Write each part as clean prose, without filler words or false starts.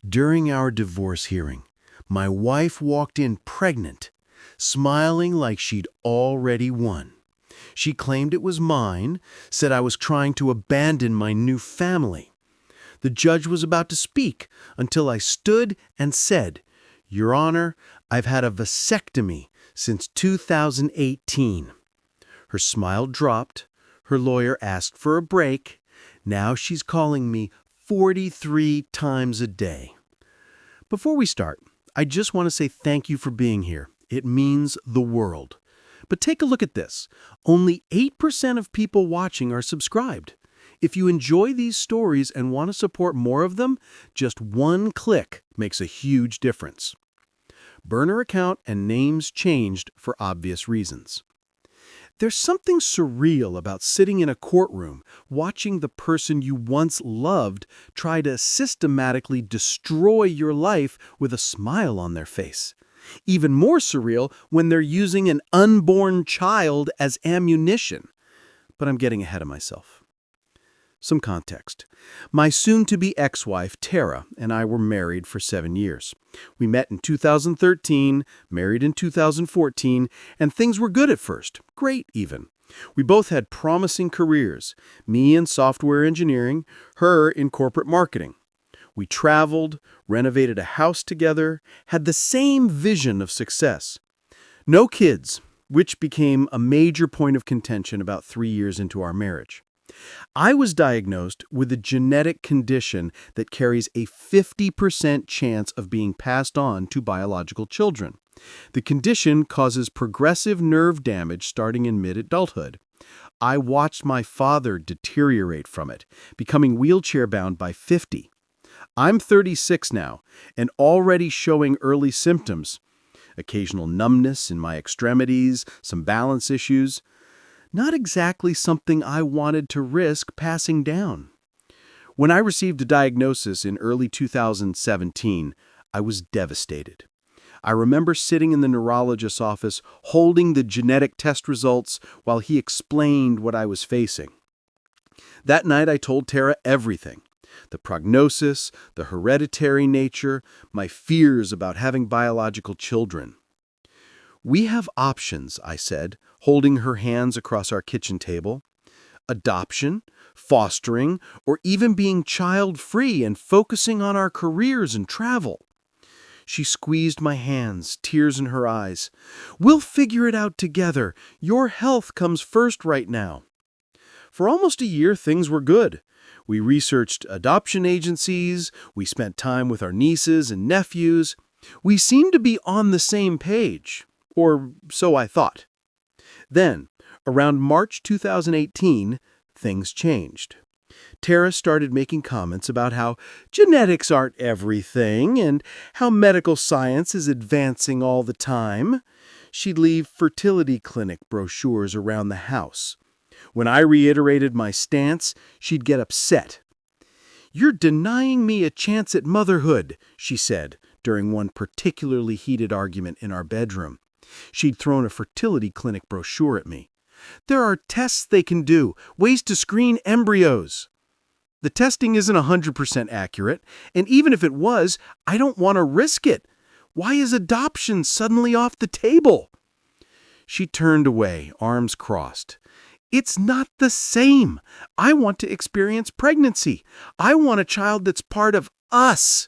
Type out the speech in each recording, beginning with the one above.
During our divorce hearing, my wife walked in pregnant, smiling like she'd already won. She claimed it was mine, said I was trying to abandon my new family. The judge was about to speak until I stood and said, "Your Honor, I've had a vasectomy since 2018. Her smile dropped. Her lawyer asked for a break. Now she's calling me 43 times a day. Before we start, I just want to say thank you for being here. It means the world. But take a look at this. Only 8% of people watching are subscribed. If you enjoy these stories and want to support more of them, just one click makes a huge difference. Burner account and names changed for obvious reasons. There's something surreal about sitting in a courtroom, watching the person you once loved try to systematically destroy your life with a smile on their face. Even more surreal when they're using an unborn child as ammunition. But I'm getting ahead of myself. Some context. My soon-to-be ex-wife, Tara, and I were married for 7 years. We met in 2013, married in 2014, and things were good at first. Great, even. We both had promising careers, me in software engineering, her in corporate marketing. We traveled, renovated a house together, had the same vision of success. No kids, which became a major point of contention about 3 years into our marriage. I was diagnosed with a genetic condition that carries a 50% chance of being passed on to biological children. The condition causes progressive nerve damage starting in mid-adulthood. I watched my father deteriorate from it, becoming wheelchair-bound by 50. I'm 36 now, and already showing early symptoms. Occasional numbness in my extremities, some balance issues. Not exactly something I wanted to risk passing down. When I received a diagnosis in early 2017, I was devastated. I remember sitting in the neurologist's office holding the genetic test results while he explained what I was facing. That night I told Tara everything. The prognosis, the hereditary nature, my fears about having biological children. "We have options," I said, holding her hands across our kitchen table. Adoption, fostering, or even being child-free and focusing on our careers and travel. She squeezed my hands, tears in her eyes. "We'll figure it out together. Your health comes first right now." For almost a year, things were good. We researched adoption agencies, we spent time with our nieces and nephews. We seemed to be on the same page. Or so I thought. Then, around March 2018, things changed. Tara started making comments about how genetics aren't everything and how medical science is advancing all the time. She'd leave fertility clinic brochures around the house. When I reiterated my stance, she'd get upset. "You're denying me a chance at motherhood," she said during one particularly heated argument in our bedroom. She'd thrown a fertility clinic brochure at me. "There are tests they can do, ways to screen embryos." "The testing isn't 100% accurate, and even if it was, I don't want to risk it. Why is adoption suddenly off the table?" She turned away, arms crossed. "It's not the same. I want to experience pregnancy. I want a child that's part of us."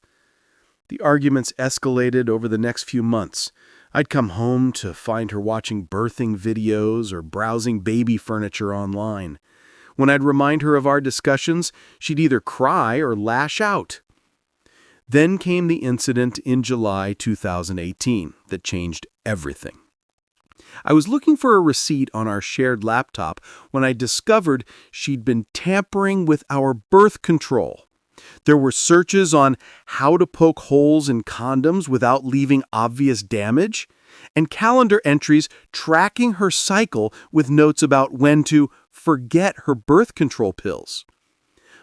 The arguments escalated over the next few months. I'd come home to find her watching birthing videos or browsing baby furniture online. When I'd remind her of our discussions, she'd either cry or lash out. Then came the incident in July 2018 that changed everything. I was looking for a receipt on our shared laptop when I discovered she'd been tampering with our birth control. There were searches on how to poke holes in condoms without leaving obvious damage, and calendar entries tracking her cycle with notes about when to forget her birth control pills.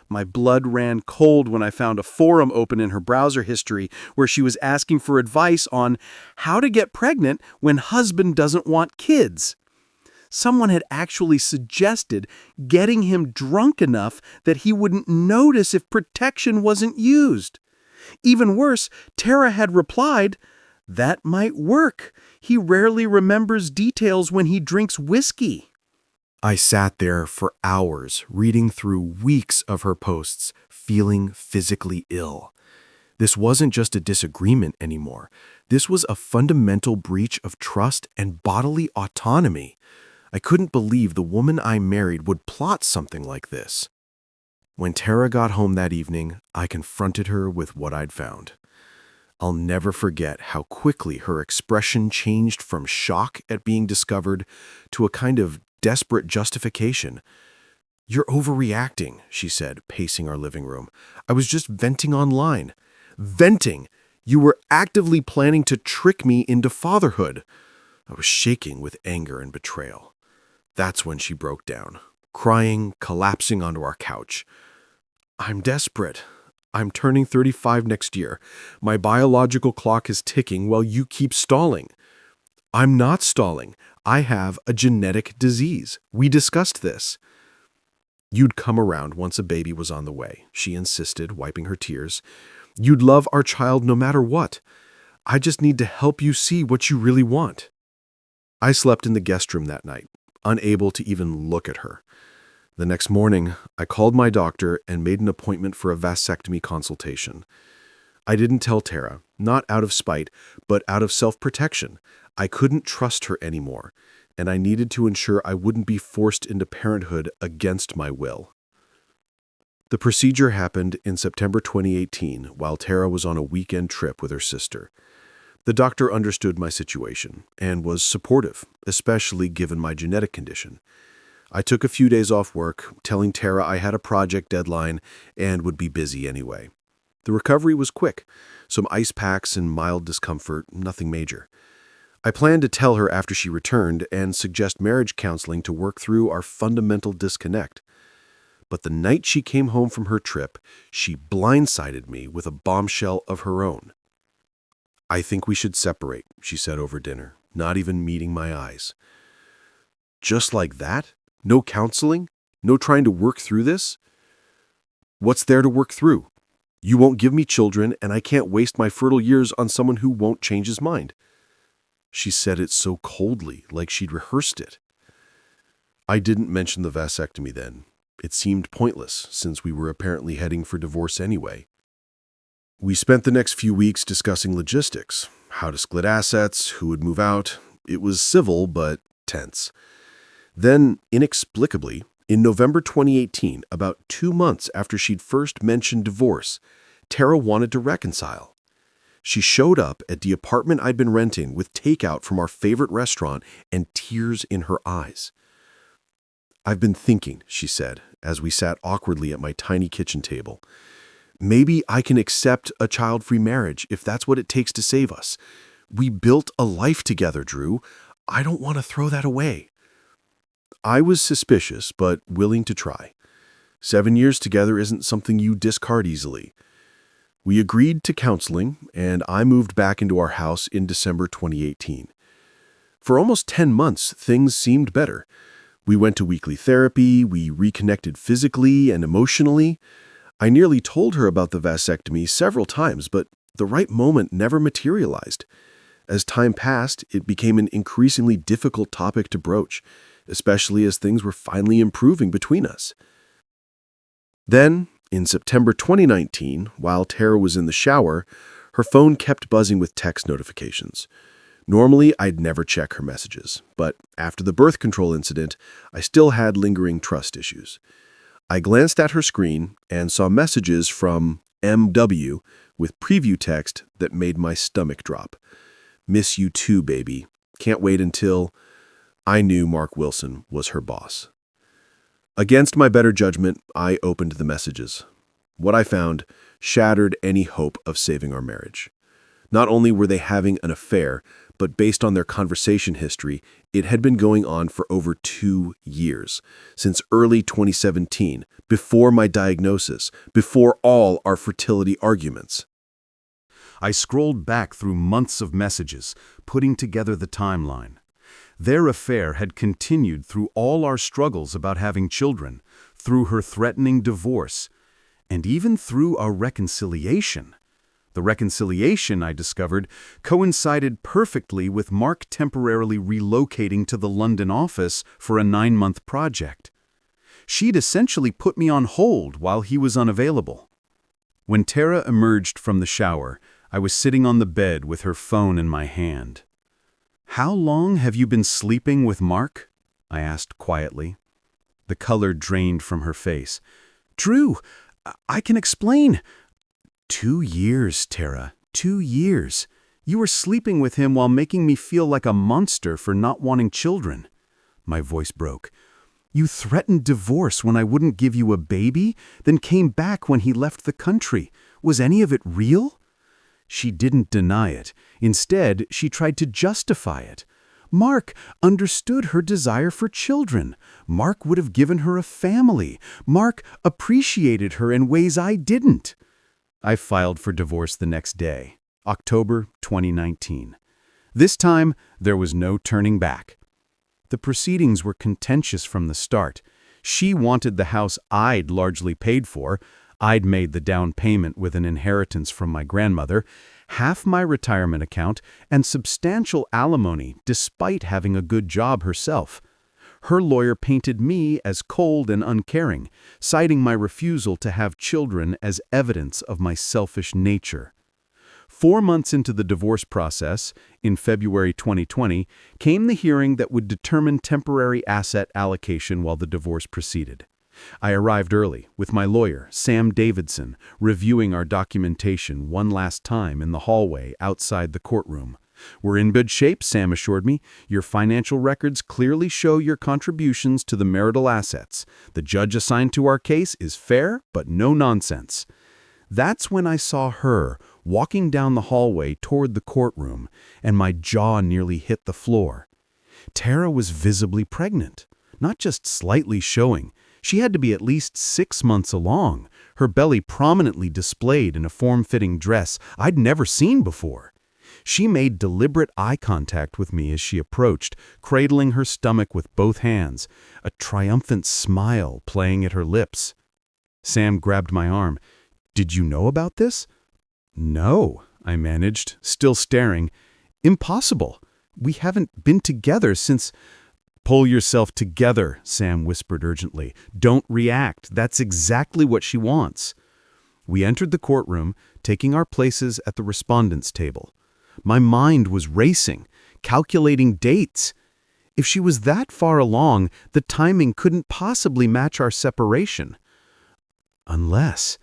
My blood ran cold when I found a forum open in her browser history where she was asking for advice on how to get pregnant when husband doesn't want kids. Someone had actually suggested getting him drunk enough that he wouldn't notice if protection wasn't used. Even worse, Tara had replied, "That might work. He rarely remembers details when he drinks whiskey." I sat there for hours, reading through weeks of her posts, feeling physically ill. This wasn't just a disagreement anymore. This was a fundamental breach of trust and bodily autonomy. I couldn't believe the woman I married would plot something like this. When Tara got home that evening, I confronted her with what I'd found. I'll never forget how quickly her expression changed from shock at being discovered to a kind of desperate justification. "You're overreacting," she said, pacing our living room. "I was just venting online." Venting! You were actively planning to trick me into fatherhood. I was shaking with anger and betrayal. That's when she broke down, crying, collapsing onto our couch. "I'm desperate. I'm turning 35 next year. My biological clock is ticking while you keep stalling." "I'm not stalling. I have a genetic disease. We discussed this." "You'd come around once a baby was on the way," she insisted, wiping her tears. "You'd love our child no matter what. I just need to help you see what you really want." I slept in the guest room that night, unable to even look at her. The next morning, I called my doctor and made an appointment for a vasectomy consultation. I didn't tell Tara, not out of spite, but out of self-protection. I couldn't trust her anymore, and I needed to ensure I wouldn't be forced into parenthood against my will. The procedure happened in September 2018 while Tara was on a weekend trip with her sister. The doctor understood my situation and was supportive, especially given my genetic condition. I took a few days off work, telling Tara I had a project deadline and would be busy anyway. The recovery was quick, some ice packs and mild discomfort, nothing major. I planned to tell her after she returned and suggest marriage counseling to work through our fundamental disconnect. But the night she came home from her trip, she blindsided me with a bombshell of her own. "I think we should separate," she said over dinner, not even meeting my eyes. Just like that? No counseling? No trying to work through this? What's there to work through? You won't give me children, and I can't waste my fertile years on someone who won't change his mind. She said it so coldly, like she'd rehearsed it. I didn't mention the vasectomy then. It seemed pointless, since we were apparently heading for divorce anyway. We spent the next few weeks discussing logistics, how to split assets, who would move out. It was civil, but tense. Then, inexplicably, in November 2018, about 2 months after she'd first mentioned divorce, Tara wanted to reconcile. She showed up at the apartment I'd been renting with takeout from our favorite restaurant and tears in her eyes. "I've been thinking," she said, as we sat awkwardly at my tiny kitchen table. "Maybe I can accept a child-free marriage if that's what it takes to save us. We built a life together, Drew. I don't want to throw that away." I was suspicious, but willing to try. 7 years together isn't something you discard easily. We agreed to counseling, and I moved back into our house in December 2018. For almost 10 months, things seemed better. We went to weekly therapy, we reconnected physically and emotionally. I nearly told her about the vasectomy several times, but the right moment never materialized. As time passed, it became an increasingly difficult topic to broach, especially as things were finally improving between us. Then, in September 2019, while Tara was in the shower, her phone kept buzzing with text notifications. Normally, I'd never check her messages, but after the birth control incident, I still had lingering trust issues. I glanced at her screen and saw messages from MW with preview text that made my stomach drop. "Miss you too, baby. Can't wait until..." I knew Mark Wilson was her boss. Against my better judgment, I opened the messages. What I found shattered any hope of saving our marriage. Not only were they having an affair, but based on their conversation history, it had been going on for over 2 years, since early 2017, before my diagnosis, before all our fertility arguments. I scrolled back through months of messages, putting together the timeline. Their affair had continued through all our struggles about having children, through her threatening divorce, and even through our reconciliation. The reconciliation, I discovered, coincided perfectly with Mark temporarily relocating to the London office for a 9-month project. She'd essentially put me on hold while he was unavailable. When Tara emerged from the shower, I was sitting on the bed with her phone in my hand. "How long have you been sleeping with Mark?" I asked quietly. The color drained from her face. "Drew, I can explain." 2 years, Tara, 2 years. You were sleeping with him while making me feel like a monster for not wanting children. My voice broke. You threatened divorce when I wouldn't give you a baby, then came back when he left the country. Was any of it real? She didn't deny it. Instead, she tried to justify it. Mark understood her desire for children. Mark would have given her a family. Mark appreciated her in ways I didn't. I filed for divorce the next day, October 2019. This time, there was no turning back. The proceedings were contentious from the start. She wanted the house I'd largely paid for. I'd made the down payment with an inheritance from my grandmother, half my retirement account, and substantial alimony despite having a good job herself. Her lawyer painted me as cold and uncaring, citing my refusal to have children as evidence of my selfish nature. 4 months into the divorce process, in February 2020, came the hearing that would determine temporary asset allocation while the divorce proceeded. I arrived early, with my lawyer, Sam Davidson, reviewing our documentation one last time in the hallway outside the courtroom. "We're in good shape," Sam assured me. "Your financial records clearly show your contributions to the marital assets. The judge assigned to our case is fair, but no nonsense." That's when I saw her walking down the hallway toward the courtroom, and my jaw nearly hit the floor. Tara was visibly pregnant, not just slightly showing. She had to be at least 6 months along, her belly prominently displayed in a form-fitting dress I'd never seen before. She made deliberate eye contact with me as she approached, cradling her stomach with both hands, a triumphant smile playing at her lips. Sam grabbed my arm. "Did you know about this?" "No," I managed, still staring. "Impossible. We haven't been together since—" "Pull yourself together," Sam whispered urgently. "Don't react. That's exactly what she wants." We entered the courtroom, taking our places at the respondents' table. My mind was racing, calculating dates. If she was that far along, the timing couldn't possibly match our separation. Unless...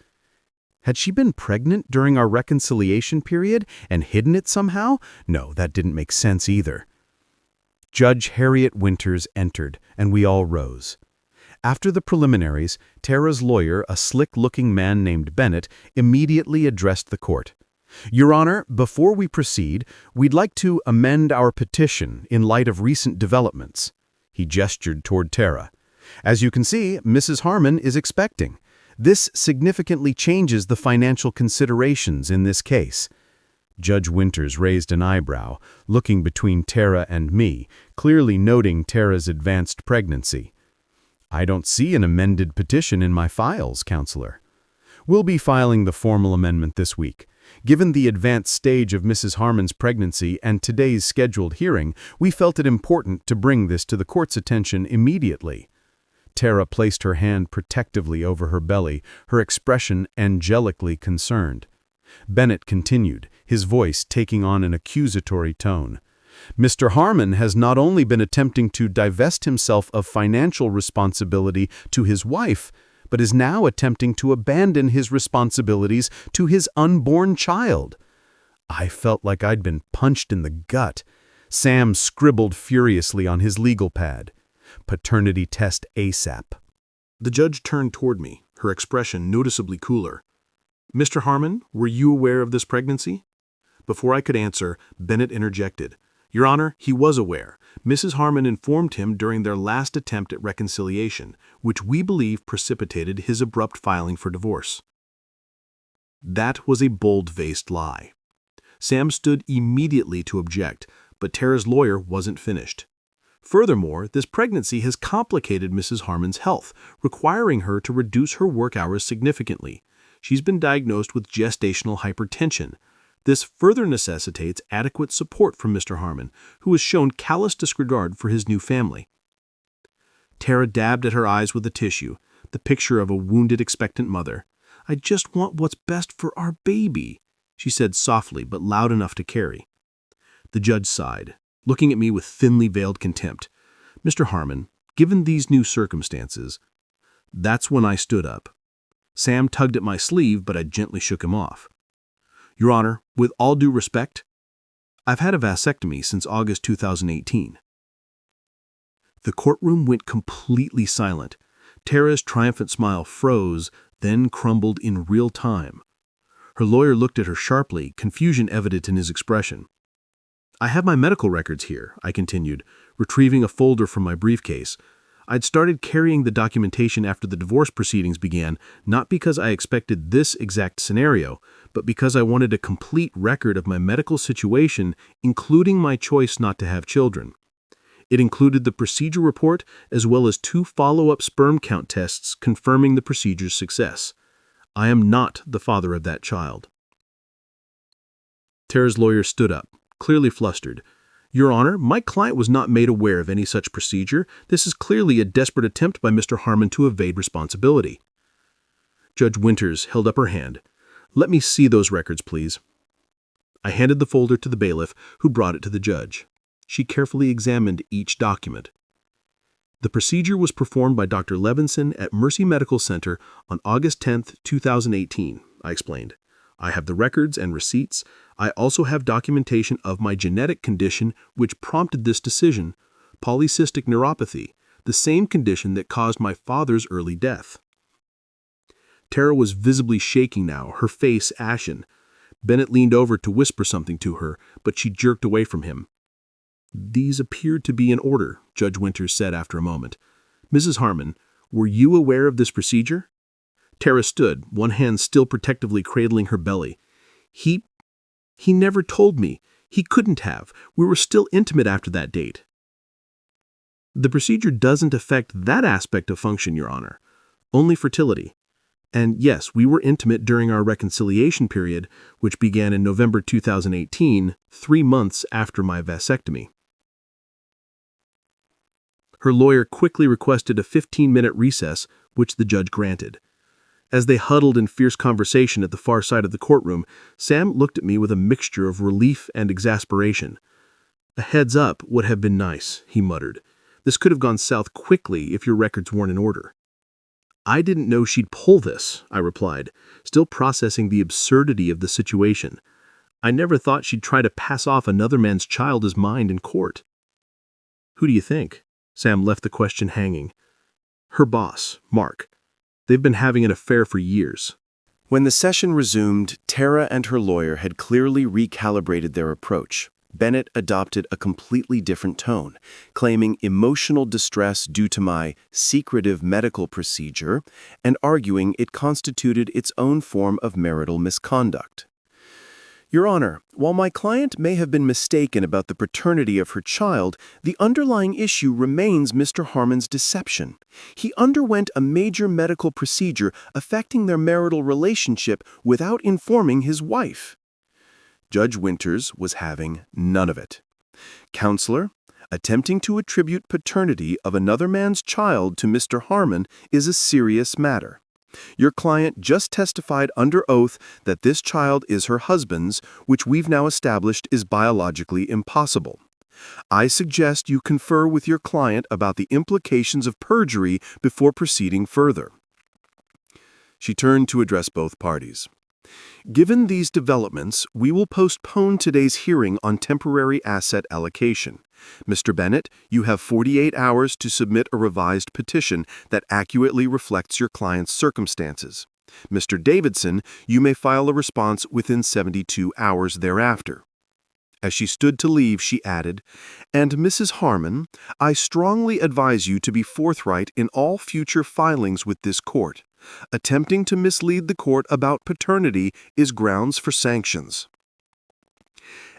Had she been pregnant during our reconciliation period and hidden it somehow? No, that didn't make sense either. Judge Harriet Winters entered, and we all rose. After the preliminaries, Tara's lawyer, a slick-looking man named Bennett, immediately addressed the court. "Your Honor, before we proceed, we'd like to amend our petition in light of recent developments." He gestured toward Tara. "As you can see, Mrs. Harmon is expecting. This significantly changes the financial considerations in this case." Judge Winters raised an eyebrow, looking between Tara and me, clearly noting Tara's advanced pregnancy. "I don't see an amended petition in my files, Counselor." "We'll be filing the formal amendment this week. Given the advanced stage of Mrs. Harmon's pregnancy and today's scheduled hearing, we felt it important to bring this to the court's attention immediately." Tara placed her hand protectively over her belly, her expression angelically concerned. Bennett continued, his voice taking on an accusatory tone. "Mr. Harmon has not only been attempting to divest himself of financial responsibility to his wife, but is now attempting to abandon his responsibilities to his unborn child." I felt like I'd been punched in the gut. Sam scribbled furiously on his legal pad. "Paternity test ASAP." The judge turned toward me, her expression noticeably cooler. "Mr. Harmon, were you aware of this pregnancy?" Before I could answer, Bennett interjected. "Your Honor, he was aware. Mrs. Harmon informed him during their last attempt at reconciliation, which we believe precipitated his abrupt filing for divorce." That was a bold-faced lie. Sam stood immediately to object, but Tara's lawyer wasn't finished. Furthermore, this pregnancy has complicated Mrs. Harmon's health, requiring her to reduce her work hours significantly. She's been diagnosed with gestational hypertension. This further necessitates adequate support from Mr. Harmon, who has shown callous disregard for his new family. Tara dabbed at her eyes with a tissue, the picture of a wounded expectant mother. "I just want what's best for our baby," she said softly but loud enough to carry. The judge sighed, looking at me with thinly veiled contempt. "Mr. Harmon, given these new circumstances..." That's when I stood up. Sam tugged at my sleeve, but I gently shook him off. "Your Honor, with all due respect, I've had a vasectomy since August 2018. The courtroom went completely silent. Tara's triumphant smile froze, then crumbled in real time. Her lawyer looked at her sharply, confusion evident in his expression. "I have my medical records here," I continued, retrieving a folder from my briefcase. I'd started carrying the documentation after the divorce proceedings began, not because I expected this exact scenario, but because I wanted a complete record of my medical situation, including my choice not to have children. It included the procedure report as well as 2 follow-up sperm count tests confirming the procedure's success. I am not the father of that child. Tara's lawyer stood up, clearly flustered. "Your Honor, my client was not made aware of any such procedure. This is clearly a desperate attempt by Mr. Harmon to evade responsibility." Judge Winters held up her hand. "Let me see those records, please." I handed the folder to the bailiff, who brought it to the judge. She carefully examined each document. "The procedure was performed by Dr. Levinson at Mercy Medical Center on August 10, 2018, I explained. "I have the records and receipts. I also have documentation of my genetic condition which prompted this decision, polycystic neuropathy, the same condition that caused my father's early death." Tara was visibly shaking now, her face ashen. Bennett leaned over to whisper something to her, but she jerked away from him. "These appeared to be in order," Judge Winters said after a moment. "Mrs. Harmon, were you aware of this procedure?" Tara stood, one hand still protectively cradling her belly. He never told me. He couldn't have. We were still intimate after that date." "The procedure doesn't affect that aspect of function, Your Honor. Only fertility. And yes, we were intimate during our reconciliation period, which began in November 2018, 3 months after my vasectomy." Her lawyer quickly requested a 15-minute recess, which the judge granted. As they huddled in fierce conversation at the far side of the courtroom, Sam looked at me with a mixture of relief and exasperation. "A heads up would have been nice," he muttered. "This could have gone south quickly if your records weren't in order." "I didn't know she'd pull this," I replied, still processing the absurdity of the situation. "I never thought she'd try to pass off another man's child as mine in court." "Who do you think?" Sam left the question hanging. "Her boss, Mark. They've been having an affair for years." When the session resumed, Tara and her lawyer had clearly recalibrated their approach. Bennett adopted a completely different tone, claiming emotional distress due to my secretive medical procedure and arguing it constituted its own form of marital misconduct. "Your Honor, while my client may have been mistaken about the paternity of her child, the underlying issue remains Mr. Harmon's deception. He underwent a major medical procedure affecting their marital relationship without informing his wife." Judge Winters was having none of it. "Counselor, attempting to attribute paternity of another man's child to Mr. Harmon is a serious matter. Your client just testified under oath that this child is her husband's, which we've now established is biologically impossible. I suggest you confer with your client about the implications of perjury before proceeding further." She turned to address both parties. "Given these developments, we will postpone today's hearing on temporary asset allocation. Mr. Bennett, you have 48 hours to submit a revised petition that accurately reflects your client's circumstances. Mr. Davidson, you may file a response within 72 hours thereafter." As she stood to leave, she added, "And Mrs. Harmon, I strongly advise you to be forthright in all future filings with this court. Attempting to mislead the court about paternity is grounds for sanctions."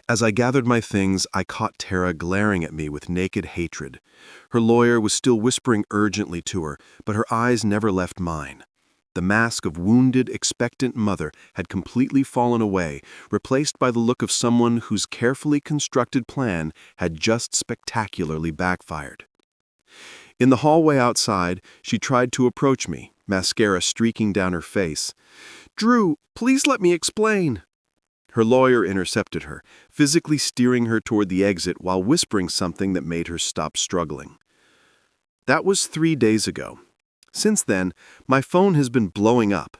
As I gathered my things, I caught Tara glaring at me with naked hatred. Her lawyer was still whispering urgently to her, but her eyes never left mine. The mask of wounded, expectant mother had completely fallen away, replaced by the look of someone whose carefully constructed plan had just spectacularly backfired. In the hallway outside, she tried to approach me, mascara streaking down her face. "Drew, please let me explain." Her lawyer intercepted her, physically steering her toward the exit while whispering something that made her stop struggling. That was 3 days ago. Since then, my phone has been blowing up.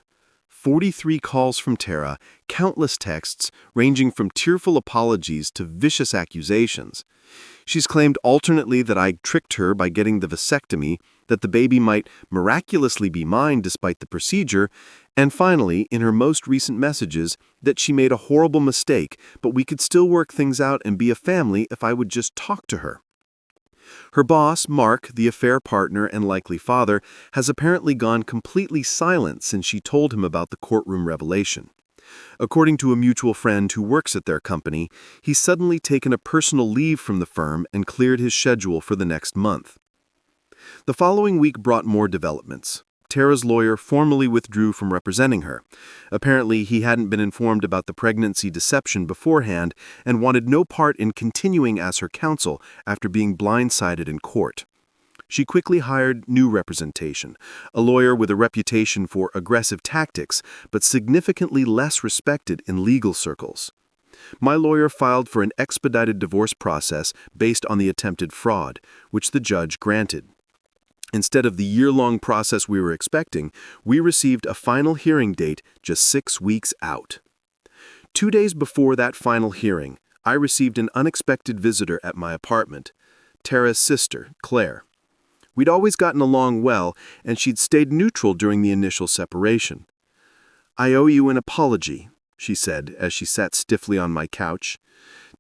43 calls from Tara, countless texts ranging from tearful apologies to vicious accusations. She's claimed alternately that I tricked her by getting the vasectomy, that the baby might miraculously be mine despite the procedure, and finally, in her most recent messages, that she made a horrible mistake, but we could still work things out and be a family if I would just talk to her. Her boss, Mark, the affair partner and likely father, has apparently gone completely silent since she told him about the courtroom revelation. According to a mutual friend who works at their company, he's suddenly taken a personal leave from the firm and cleared his schedule for the next month. The following week brought more developments. Tara's lawyer formally withdrew from representing her. Apparently, he hadn't been informed about the pregnancy deception beforehand and wanted no part in continuing as her counsel after being blindsided in court. She quickly hired new representation, a lawyer with a reputation for aggressive tactics, but significantly less respected in legal circles. My lawyer filed for an expedited divorce process based on the attempted fraud, which the judge granted. Instead of the year-long process we were expecting, we received a final hearing date just 6 weeks out. 2 days before that final hearing, I received an unexpected visitor at my apartment, Tara's sister, Claire. We'd always gotten along well, and she'd stayed neutral during the initial separation. "I owe you an apology," she said as she sat stiffly on my couch.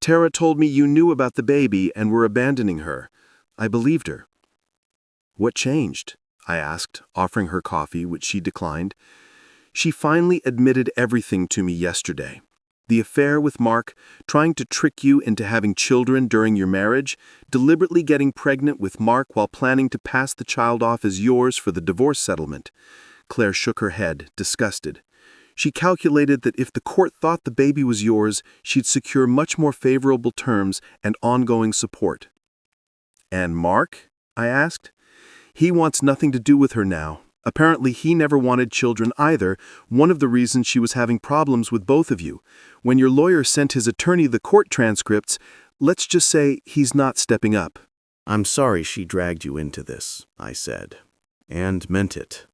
"Tara told me you knew about the baby and were abandoning her. I believed her." "What changed?" I asked, offering her coffee, which she declined. "She finally admitted everything to me yesterday. The affair with Mark, trying to trick you into having children during your marriage, deliberately getting pregnant with Mark while planning to pass the child off as yours for the divorce settlement." Claire shook her head, disgusted. "She calculated that if the court thought the baby was yours, she'd secure much more favorable terms and ongoing support." "And Mark?" I asked. "He wants nothing to do with her now. Apparently he never wanted children either, one of the reasons she was having problems with both of you. When your lawyer sent his attorney the court transcripts, let's just say he's not stepping up." "I'm sorry she dragged you into this," I said, and meant it.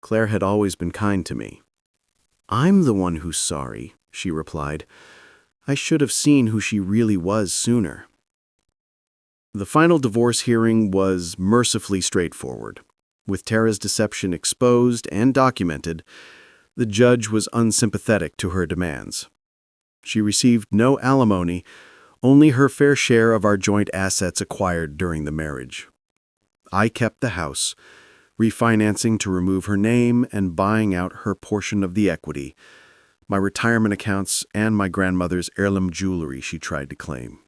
Claire had always been kind to me. "I'm the one who's sorry," she replied. "I should have seen who she really was sooner." The final divorce hearing was mercifully straightforward. With Tara's deception exposed and documented, the judge was unsympathetic to her demands. She received no alimony, only her fair share of our joint assets acquired during the marriage. I kept the house, refinancing to remove her name and buying out her portion of the equity, my retirement accounts, and my grandmother's heirloom jewelry she tried to claim.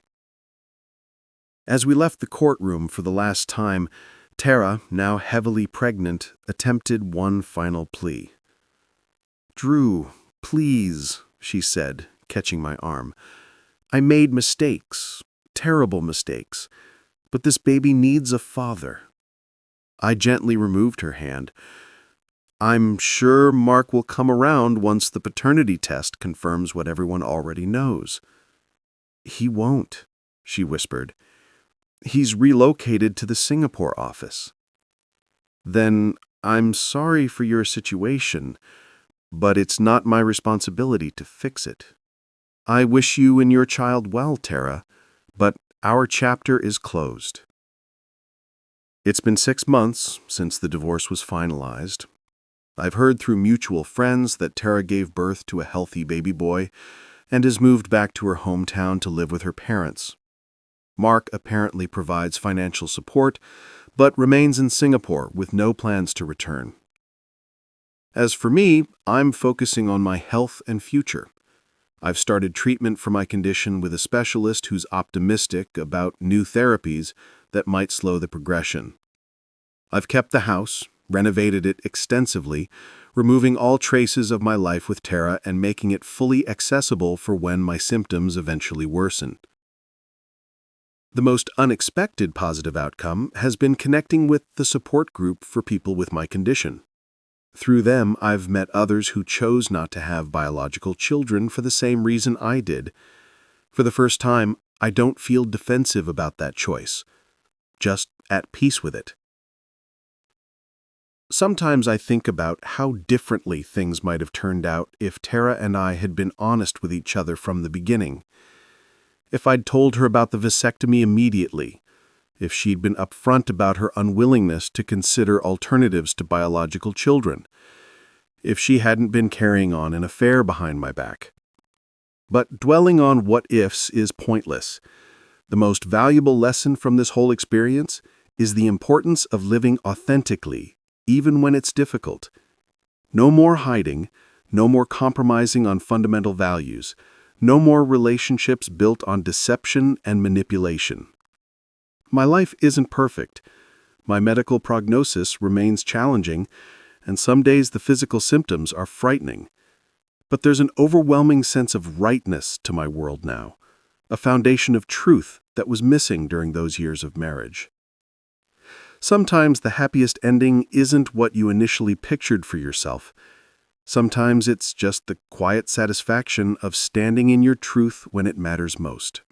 As we left the courtroom for the last time, Tara, now heavily pregnant, attempted one final plea. "Drew, please," she said, catching my arm. "I made mistakes, terrible mistakes, but this baby needs a father." I gently removed her hand. "I'm sure Mark will come around once the paternity test confirms what everyone already knows." "He won't," she whispered. "He's relocated to the Singapore office." "Then I'm sorry for your situation, but it's not my responsibility to fix it. I wish you and your child well, Tara, but our chapter is closed." It's been 6 months since the divorce was finalized. I've heard through mutual friends that Tara gave birth to a healthy baby boy and has moved back to her hometown to live with her parents. Mark apparently provides financial support, but remains in Singapore with no plans to return. As for me, I'm focusing on my health and future. I've started treatment for my condition with a specialist who's optimistic about new therapies that might slow the progression. I've kept the house, renovated it extensively, removing all traces of my life with Tara and making it fully accessible for when my symptoms eventually worsen. The most unexpected positive outcome has been connecting with the support group for people with my condition. Through them, I've met others who chose not to have biological children for the same reason I did. For the first time, I don't feel defensive about that choice, just at peace with it. Sometimes I think about how differently things might have turned out if Tara and I had been honest with each other from the beginning. If I'd told her about the vasectomy immediately, if she'd been upfront about her unwillingness to consider alternatives to biological children, if she hadn't been carrying on an affair behind my back. But dwelling on what-ifs is pointless. The most valuable lesson from this whole experience is the importance of living authentically, even when it's difficult. No more hiding, no more compromising on fundamental values, no more relationships built on deception and manipulation. My life isn't perfect. My medical prognosis remains challenging, and some days the physical symptoms are frightening. But there's an overwhelming sense of rightness to my world now, a foundation of truth that was missing during those years of marriage. Sometimes the happiest ending isn't what you initially pictured for yourself. Sometimes it's just the quiet satisfaction of standing in your truth when it matters most.